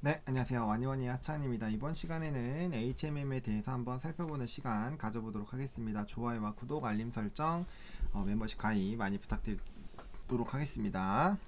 네, 안녕하세요. 와니와니 하찬입니다. 이번 시간에는 HMM에 대해서 한번 살펴보는 시간 가져보도록 하겠습니다. 좋아요와 구독, 알림 설정, 멤버십 가입 많이 부탁드리도록 하겠습니다.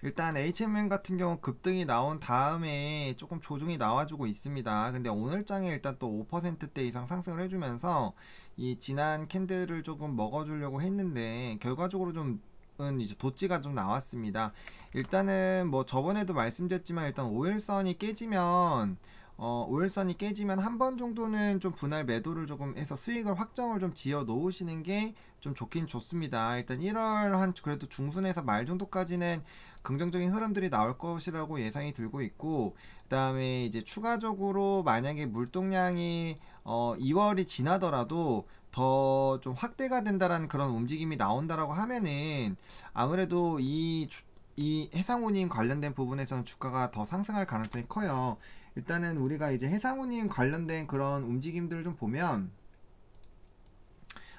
일단 HMM 같은 경우 급등이 나온 다음에 조금 조정이 나와주고 있습니다. 근데 오늘장에 일단 또 5%대 이상 상승을 해주면서 이 진한 캔들을 조금 먹어주려고 했는데 결과적으로 좀 이제 도치가 좀 나왔습니다. 일단은 뭐 저번에도 말씀드렸지만 일단 5일선이 깨지면 한 번 정도는 좀 분할 매도를 조금 해서 수익을 확정을 좀 지어 놓으시는 게 좀 좋긴 좋습니다. 일단 1월 한 그래도 중순에서 말 정도까지는 긍정적인 흐름들이 나올 것이라고 예상이 들고 있고, 그 다음에 이제 추가적으로 만약에 물동량이 2월이 지나더라도 더 좀 확대가 된다라는 그런 움직임이 나온다라고 하면은 아무래도 이 해상우님 관련된 부분에서는 주가가 더 상승할 가능성이 커요. 일단은 우리가 이제 해상우님 관련된 그런 움직임들을 좀 보면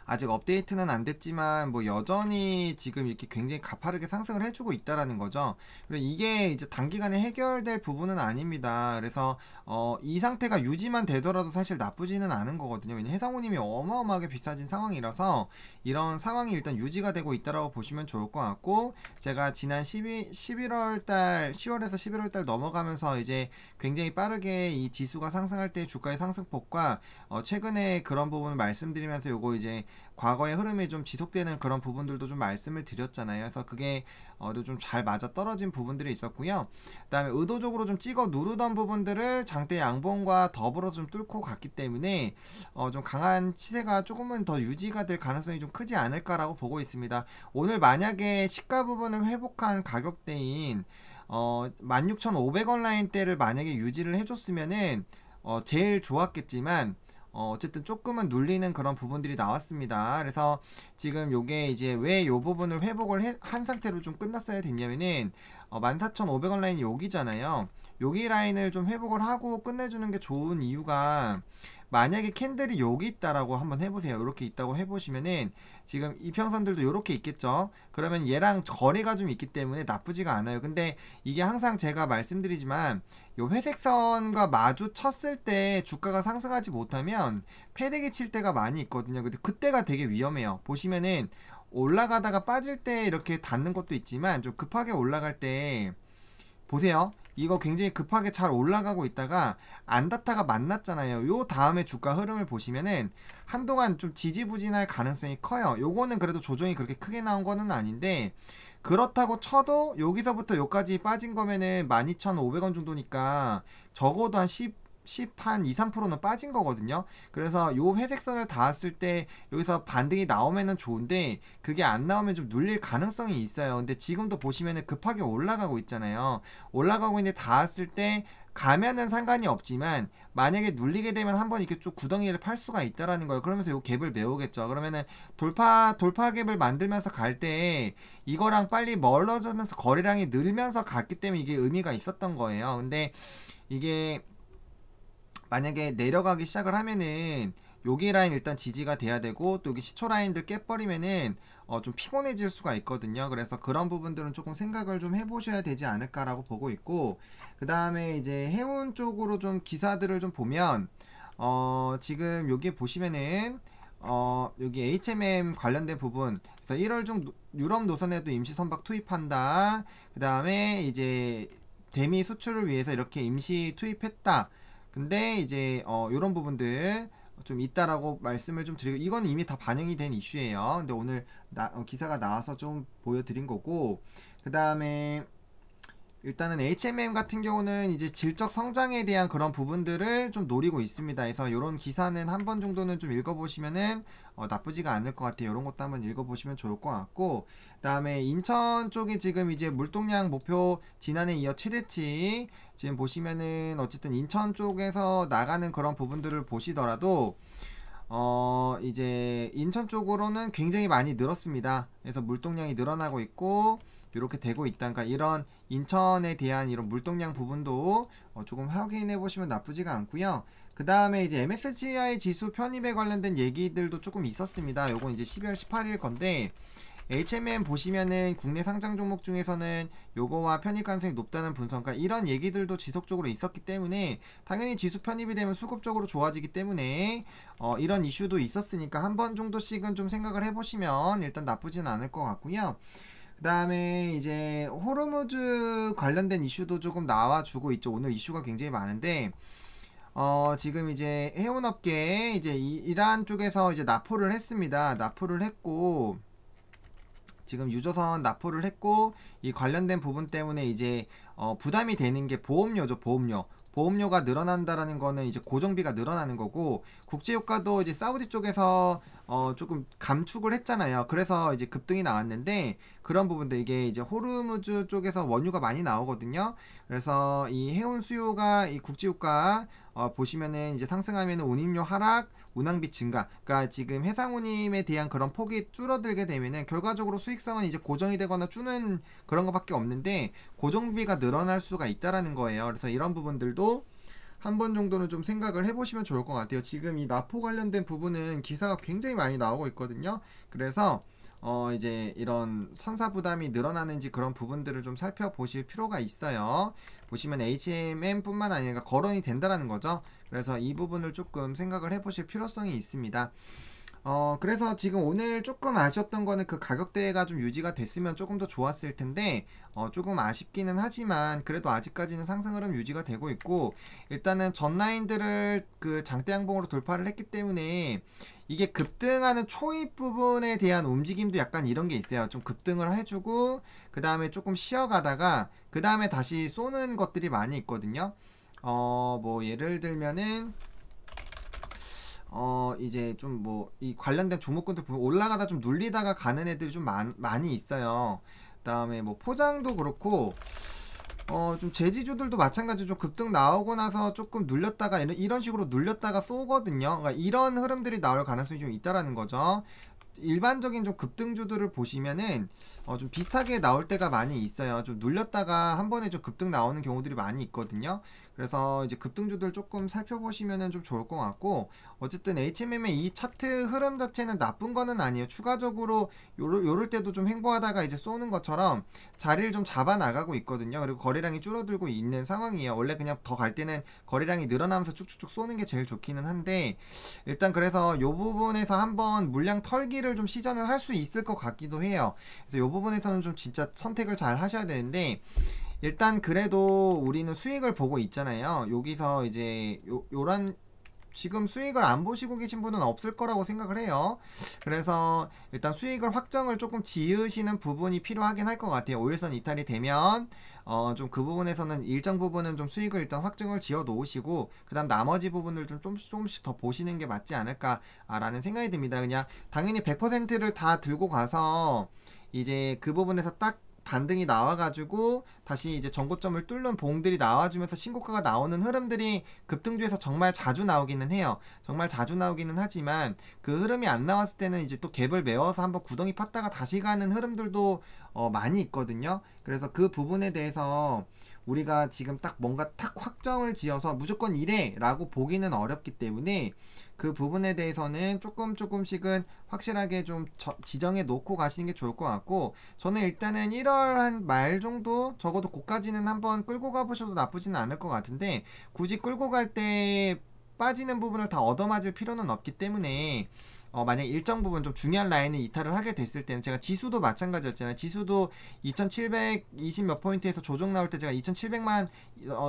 아직 업데이트는 안 됐지만 뭐 여전히 지금 이렇게 굉장히 가파르게 상승을 해주고 있다라는 거죠. 그리고 이게 이제 단기간에 해결될 부분은 아닙니다. 그래서 이 상태가 유지만 되더라도 사실 나쁘지는 않은 거거든요. 왜냐면 해상우님이 어마어마하게 비싸진 상황이라서 이런 상황이 일단 유지가 되고 있다라고 보시면 좋을 것 같고, 제가 지난 10월에서 11월달 넘어가면서 이제 굉장히 빠르게 이 지수가 상승할 때 주가의 상승폭과 최근에 그런 부분을 말씀드리면서 요거 이제 과거의 흐름이 좀 지속되는 그런 부분들도 좀 말씀을 드렸잖아요. 그래서 그게 좀 잘 맞아 떨어진 부분들이 있었고요. 그 다음에 의도적으로 좀 찍어 누르던 부분들을 장대 양봉과 더불어 좀 뚫고 갔기 때문에 좀 강한 치세가 조금은 더 유지가 될 가능성이 좀 크지 않을까라고 보고 있습니다. 오늘 만약에 시가 부분을 회복한 가격대인 16,500원 라인대를 만약에 유지를 해줬으면은 제일 좋았겠지만 어쨌든 조금은 눌리는 그런 부분들이 나왔습니다. 그래서 지금 요게 이제 왜 요 부분을 회복을 한 상태로 좀 끝났어야 됐냐면은 14,500원 라인이 여기잖아요. 여기 라인을 좀 회복을 하고 끝내주는 게 좋은 이유가, 만약에 캔들이 여기 있다라고 한번 해보세요. 이렇게 있다고 해보시면은 지금 이평선들도 이렇게 있겠죠. 그러면 얘랑 거리가 좀 있기 때문에 나쁘지가 않아요. 근데 이게 항상 제가 말씀드리지만 요 회색선과 마주쳤을 때 주가가 상승하지 못하면 패대기 칠 때가 많이 있거든요. 근데 그때가 되게 위험해요. 보시면은 올라가다가 빠질 때 이렇게 닿는 것도 있지만 좀 급하게 올라갈 때 보세요. 이거 굉장히 급하게 잘 올라가고 있다가 안닿다가 만났잖아요. 요 다음에 주가 흐름을 보시면은 한동안 좀 지지부진할 가능성이 커요. 요거는 그래도 조정이 그렇게 크게 나온 거는 아닌데, 그렇다고 쳐도 여기서부터 여기까지 빠진 거면은 12,500원 정도니까 적어도 한 10 한 2, 3%는 빠진 거거든요. 그래서 요 회색선을 닿았을 때 여기서 반등이 나오면은 좋은데 그게 안 나오면 좀 눌릴 가능성이 있어요. 근데 지금도 보시면은 급하게 올라가고 있잖아요. 올라가고 있는데 닿았을 때 가면은 상관이 없지만 만약에 눌리게 되면 한번 이렇게 좀 구덩이를 팔 수가 있다라는 거예요. 그러면서 요 갭을 메우겠죠. 그러면은 돌파 갭을 만들면서 갈 때 이거랑 빨리 멀어지면서 거래량이 늘면서 갔기 때문에 이게 의미가 있었던 거예요. 근데 이게 만약에 내려가기 시작을 하면은 여기 라인 일단 지지가 돼야 되고, 또 여기 시초 라인들 깨버리면은 좀 피곤해질 수가 있거든요. 그래서 그런 부분들은 조금 생각을 좀 해보셔야 되지 않을까라고 보고 있고, 그 다음에 이제 해운 쪽으로 좀 기사들을 좀 보면 지금 여기 보시면은 여기 HMM 관련된 부분, 그래서 1월 중 유럽 노선에도 임시 선박 투입한다. 그 다음에 이제 대미 수출을 위해서 이렇게 임시 투입했다. 근데 이제 요런 부분들 좀 있다라고 말씀을 좀 드리고, 이건 이미 다 반영이 된 이슈예요. 근데 오늘 기사가 나와서 좀 보여드린 거고, 그 다음에 일단은 HMM 같은 경우는 이제 질적 성장에 대한 그런 부분들을 좀 노리고 있습니다. 그래서 이런 기사는 한 번 정도는 좀 읽어보시면은 나쁘지가 않을 것 같아요. 이런 것도 한번 읽어보시면 좋을 것 같고, 그 다음에 인천 쪽이 지금 이제 물동량 목표 지난해 이어 최대치, 지금 보시면은 어쨌든 인천 쪽에서 나가는 그런 부분들을 보시더라도 이제 인천 쪽으로는 굉장히 많이 늘었습니다. 그래서 물동량이 늘어나고 있고 이렇게 되고 있다. 그러니까 이런 인천에 대한 이런 물동량 부분도 조금 확인해 보시면 나쁘지가 않고요. 그 다음에 이제 MSCI 지수 편입에 관련된 얘기들도 조금 있었습니다. 요건 이제 12월 18일 건데, HMM 보시면은 국내 상장 종목 중에서는 요거와 편입 가능성이 높다는 분석과 이런 얘기들도 지속적으로 있었기 때문에 당연히 지수 편입이 되면 수급적으로 좋아지기 때문에 이런 이슈도 있었으니까 한 번 정도씩은 좀 생각을 해보시면 일단 나쁘진 않을 것 같고요. 그 다음에 이제 호르무즈 관련된 이슈도 조금 나와주고 있죠. 오늘 이슈가 굉장히 많은데 지금 이제 해운업계에 이제 이란 쪽에서 이제 납포를 했습니다. 납포를 했고 지금 유조선 납포를 했고 이 관련된 부분 때문에 이제 부담이 되는 게 보험료죠. 보험료가 늘어난다라는 거는 이제 고정비가 늘어나는 거고 국제유가도 이제 사우디 쪽에서 조금 감축을 했잖아요. 그래서 이제 급등이 나왔는데 그런 부분들 이게 이제 호르무즈 쪽에서 원유가 많이 나오거든요. 그래서 이 해운 수요가 이 국제유가 보시면은 이제 상승하면은 운임료 하락, 운항비 증가. 그러니까 지금 해상 운임에 대한 그런 폭이 줄어들게 되면은 결과적으로 수익성은 이제 고정이 되거나 주는 그런 것밖에 없는데 고정비가 늘어날 수가 있다라는 거예요. 그래서 이런 부분들도 한 번 정도는 좀 생각을 해보시면 좋을 것 같아요. 지금 이 나포 관련된 부분은 기사가 굉장히 많이 나오고 있거든요. 그래서 이제 이런 선사 부담이 늘어나는지 그런 부분들을 좀 살펴보실 필요가 있어요. 보시면 HMM뿐만 아니라 거론이 된다라는 거죠. 그래서 이 부분을 조금 생각을 해보실 필요성이 있습니다. 그래서 지금 오늘 조금 아쉬웠던 거는 그 가격대가 좀 유지가 됐으면 조금 더 좋았을 텐데 조금 아쉽기는 하지만 그래도 아직까지는 상승 흐름 유지가 되고 있고 일단은 전 라인들을 그 장대 양봉으로 돌파를 했기 때문에 이게 급등하는 초입 부분에 대한 움직임도 약간 이런 게 있어요. 좀 급등을 해주고 그 다음에 조금 쉬어가다가 그 다음에 다시 쏘는 것들이 많이 있거든요. 뭐 예를 들면은 이제 좀 뭐 이 관련된 종목군들 보면 올라가다 좀 눌리다가 가는 애들이 좀 많이 있어요. 그다음에 뭐 포장도 그렇고 좀 제지주들도 마찬가지로 좀 급등 나오고 나서 조금 눌렸다가 이런 식으로 눌렸다가 쏘거든요. 그러니까 이런 흐름들이 나올 가능성이 좀 있다라는 거죠. 일반적인 좀 급등주들을 보시면은 좀 비슷하게 나올 때가 많이 있어요. 좀 눌렸다가 한 번에 좀 급등 나오는 경우들이 많이 있거든요. 그래서 이제 급등주들 조금 살펴보시면은 좀 좋을 것 같고 어쨌든 HMM의 이 차트 흐름 자체는 나쁜 거는 아니에요. 추가적으로 요럴 때도 좀 횡보하다가 이제 쏘는 것처럼 자리를 좀 잡아 나가고 있거든요. 그리고 거래량이 줄어들고 있는 상황이에요. 원래 그냥 더 갈 때는 거래량이 늘어나면서 쭉쭉쭉 쏘는 게 제일 좋기는 한데 일단 그래서 요 부분에서 한번 물량 털기를 좀 시전을 할 수 있을 것 같기도 해요. 그래서 요 부분에서는 좀 진짜 선택을 잘 하셔야 되는데 일단 그래도 우리는 수익을 보고 있잖아요. 여기서 이제 요런 지금 수익을 안 보시고 계신 분은 없을 거라고 생각을 해요. 그래서 일단 수익을 확정을 조금 지으시는 부분이 필요하긴 할 것 같아요. 5일선 이탈이 되면 좀 그 부분에서는 일정 부분은 좀 수익을 일단 확정을 지어 놓으시고 그 다음 나머지 부분을 좀 조금씩 더 보시는 게 맞지 않을까라는 생각이 듭니다. 그냥 당연히 100%를 다 들고 가서 이제 그 부분에서 딱 반등이 나와가지고 다시 이제 전고점을 뚫는 봉들이 나와주면서 신고가가 나오는 흐름들이 급등주에서 정말 자주 나오기는 해요. 정말 자주 나오기는 하지만 그 흐름이 안 나왔을 때는 이제 또 갭을 메워서 한번 구덩이 팠다가 다시 가는 흐름들도 많이 있거든요. 그래서 그 부분에 대해서 우리가 지금 딱 뭔가 탁 확정을 지어서 무조건 이래 라고 보기는 어렵기 때문에 그 부분에 대해서는 조금씩은 확실하게 좀 지정해 놓고 가시는 게 좋을 것 같고 저는 일단은 1월 한 말 정도 적어도 고까지는 한번 끌고 가보셔도 나쁘지는 않을 것 같은데 굳이 끌고 갈 때 빠지는 부분을 다 얻어맞을 필요는 없기 때문에 만약 일정 부분 좀 중요한 라인을 이탈을 하게 됐을 때는 제가 지수도 마찬가지였잖아요. 지수도 2720 몇 포인트에서 조정 나올 때 제가 2700만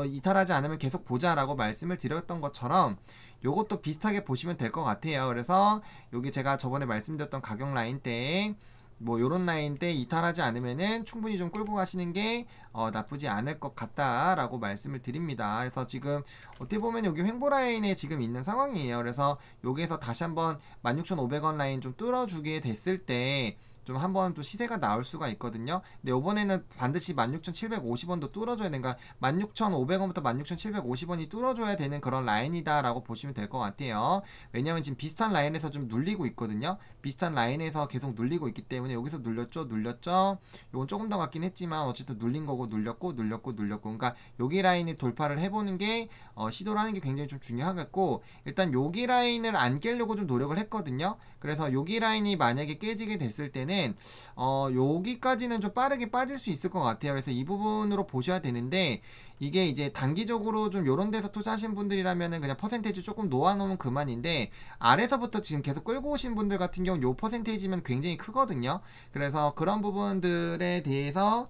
이탈하지 않으면 계속 보자라고 말씀을 드렸던 것처럼 요것도 비슷하게 보시면 될 것 같아요. 그래서 여기 제가 저번에 말씀드렸던 가격 라인 때 뭐 요런 라인 때 이탈하지 않으면은 충분히 좀 끌고 가시는 게 나쁘지 않을 것 같다라고 말씀을 드립니다. 그래서 지금 어떻게 보면 여기 횡보 라인에 지금 있는 상황이에요. 그래서 여기에서 다시 한번 16,500원 라인 좀 뚫어주게 됐을 때 좀 한번 또 시세가 나올 수가 있거든요. 근데 요번에는 반드시 16,750원도 뚫어줘야 되니까 16,500원부터 16,750원이 뚫어줘야 되는 그런 라인이다 라고 보시면 될 것 같아요. 왜냐면 지금 비슷한 라인에서 좀 눌리고 있거든요. 비슷한 라인에서 계속 눌리고 있기 때문에 여기서 눌렸죠. 요건 조금 더 같긴 했지만 어쨌든 눌린 거고 눌렸고 그러니까 여기 라인을 돌파를 해보는 게 시도를 하는 게 굉장히 좀 중요하겠고, 일단 여기 라인을 안 깨려고 좀 노력을 했거든요. 그래서 여기 라인이 만약에 깨지게 됐을 때는 여기까지는 좀 빠르게 빠질 수 있을 것 같아요. 그래서 이 부분으로 보셔야 되는데, 이게 이제 단기적으로 좀 요런 데서 투자하신 분들이라면은 그냥 퍼센테이지 조금 놓아놓으면 그만인데, 아래서부터 지금 계속 끌고 오신 분들 같은 경우는 요 퍼센테이지면 굉장히 크거든요. 그래서 그런 부분들에 대해서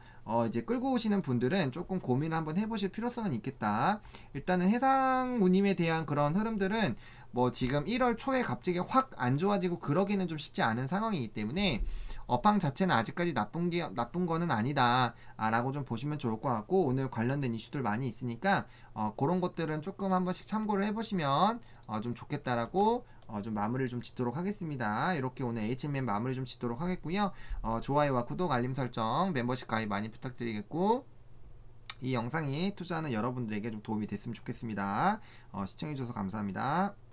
이제 끌고 오시는 분들은 조금 고민을 한번 해보실 필요성은 있겠다. 일단은 해상운임에 대한 그런 흐름들은 뭐 지금 1월 초에 갑자기 확 안 좋아지고 그러기는 좀 쉽지 않은 상황이기 때문에 업황 자체는 아직까지 나쁜 거는 아니다 라고 좀 보시면 좋을 것 같고, 오늘 관련된 이슈들 많이 있으니까 그런 것들은 조금 한 번씩 참고를 해보시면 좀 좋겠다라고 좀 마무리를 좀 짓도록 하겠습니다. 이렇게 오늘 HMM 마무리 좀 짓도록 하겠고요. 좋아요와 구독, 알림 설정, 멤버십 가입 많이 부탁드리겠고, 이 영상이 투자하는 여러분들에게 좀 도움이 됐으면 좋겠습니다. 시청해주셔서 감사합니다.